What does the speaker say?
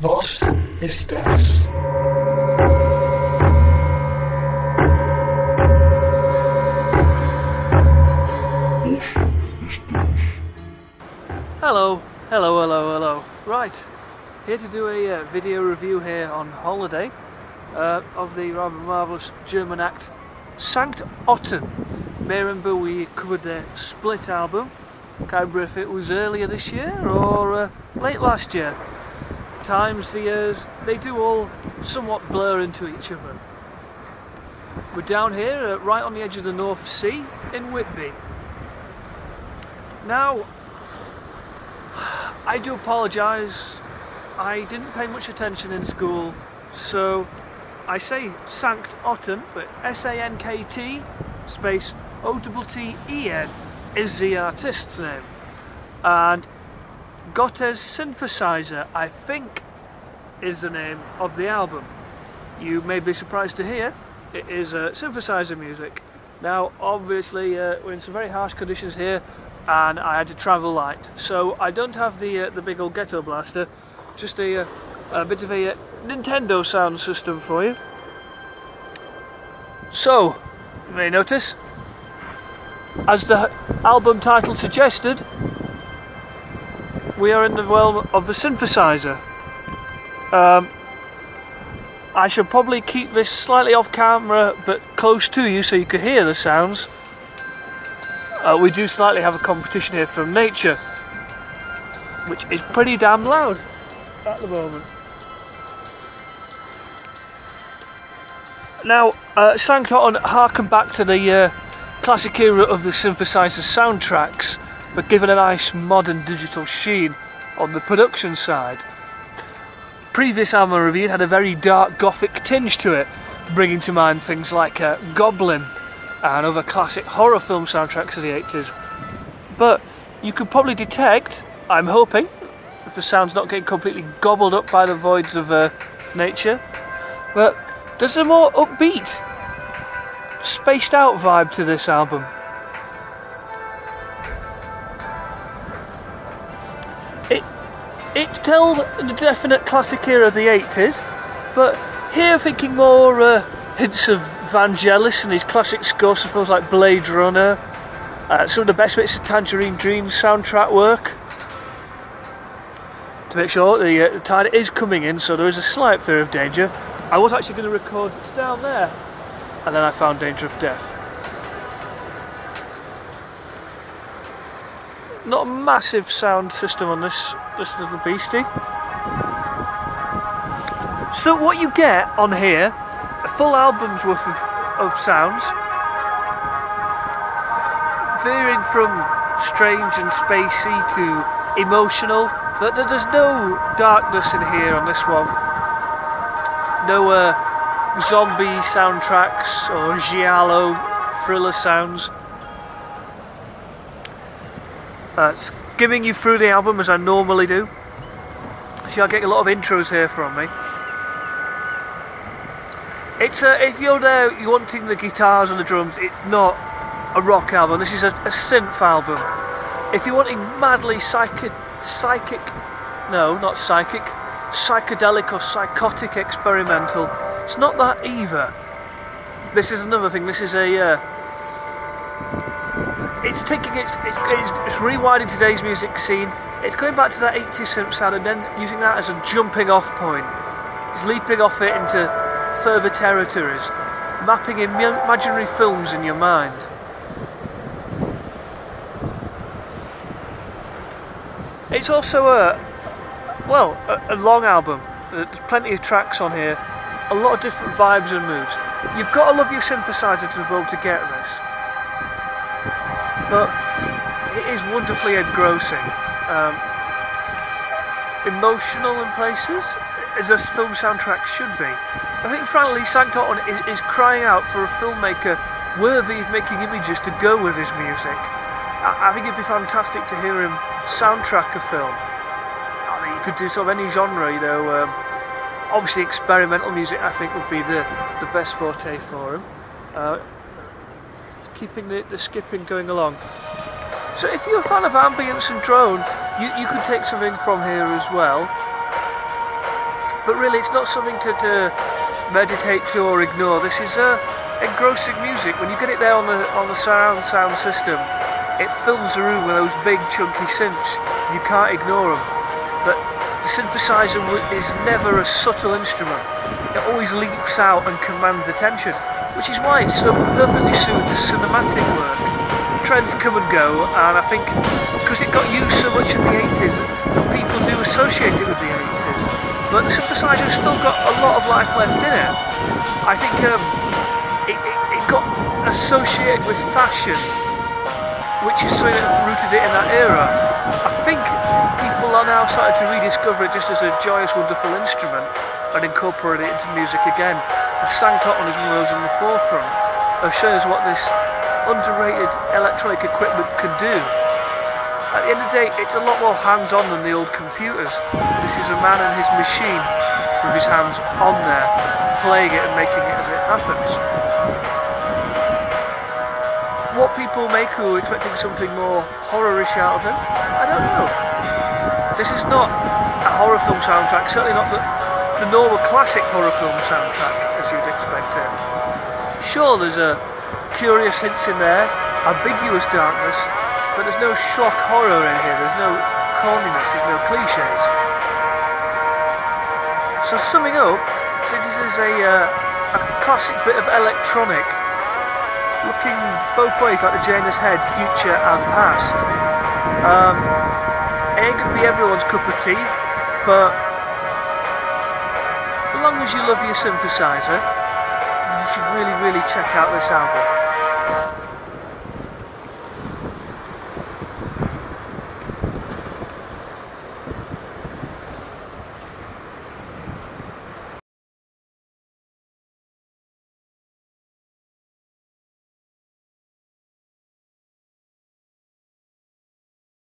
Was ist das? Hello. Right, here to do a video review here on holiday of the rather marvellous German act Sankt Otten. Remember we covered their Split album. Can't remember if it was earlier this year or late last year. Times, the years, they do all somewhat blur into each other. We're down here right on the edge of the North Sea in Whitby. Now, I do apologise, I didn't pay much attention in school, so I say Sankt Otten, but S-A-N-K-T space O-T-T-E-N is the artist's name, and Gottes Synthesizer, I think, is the name of the album. You may be surprised to hear it is synthesizer music. Now obviously we're in some very harsh conditions here and I had to travel light, so I don't have the big old ghetto blaster, just a bit of a Nintendo sound system for you. So you may notice, as the album title suggested, we are in the realm of the synthesizer. I should probably keep this slightly off camera but close to you so you can hear the sounds. We do slightly have a competition here from nature, which is pretty damn loud at the moment. Now, Sankt Otten harken back to the classic era of the synthesizer soundtracks, but given a nice modern digital sheen on the production side. Previous album I reviewed had a very dark gothic tinge to it, bringing to mind things like Goblin and other classic horror film soundtracks of the 80s. But you could probably detect, I'm hoping, if the sound's not getting completely gobbled up by the voids of nature, but there's a more upbeat, spaced out vibe to this album. It tells the definite classic era of the 80s, but here thinking more hints of Vangelis and his classic scores of films like Blade Runner, some of the best bits of Tangerine Dream soundtrack work. To make sure the tide is coming in, so there is a slight fear of danger. I was actually going to record down there, and then I found danger of death. Not a massive sound system on this little beastie. So what you get on here, a full album's worth of sounds, veering from strange and spacey to emotional, but there's no darkness in here on this one. No zombie soundtracks or giallo thriller sounds. Skimming you through the album as I normally do. So you'll get a lot of intros here from me. It's if you're there, you're wanting the guitars and the drums, it's not a rock album. This is a synth album. If you're wanting madly psychedelic or psychotic experimental, it's not that either. This is another thing. This is it's taking it's rewinding today's music scene. It's going back to that 80s synth sound and then using that as a jumping off point. It's leaping off it into further territories, mapping imaginary films in your mind. It's also a long album. There's plenty of tracks on here, a lot of different vibes and moods. You've got to love your synthesizer to be able to get this, but it is wonderfully engrossing, emotional in places, as a film soundtrack should be. I think frankly Sankt Otten is crying out for a filmmaker worthy of making images to go with his music. I think it'd be fantastic to hear him soundtrack a film. I mean, you could do sort of any genre, you know. Obviously experimental music I think would be the best forte for him. Keeping the skipping going along. So if you're a fan of ambience and drone, you could take something from here as well. but really it's not something to meditate to or ignore. This is engrossing music. When you get it there on the surround sound system, it fills the room with those big chunky synths. You can't ignore them. But the synthesizer is never a subtle instrument. It always leaps out and commands attention, which is why it's so perfectly suited to cinematic work. Trends come and go, and I think because it got used so much in the 80s, people do associate it with the 80s. But the synthesizer has still got a lot of life left in it. I think it got associated with fashion, which is something that rooted it in that era. I think people are now starting to rediscover it just as a joyous, wonderful instrument and incorporate it into music again. And Sankt Otten is one of those in the forefront of showing us what this underrated electronic equipment can do. At the end of the day, it's a lot more hands-on than the old computers. This is a man and his machine with his hands on there, playing it and making it as it happens. What people make who are expecting something more horror-ish out of him, I don't know. This is not a horror film soundtrack, certainly not the normal classic horror film soundtrack as you'd expect it. Sure, there's a curious hints in there, ambiguous darkness, but there's no shock horror in here, there's no corniness, there's no cliches. So summing up, this is a classic bit of electronic, looking both ways like the Janus head, future and past. It ain't going to be everyone's cup of tea, but as long as you love your synthesizer, you should really check out this album.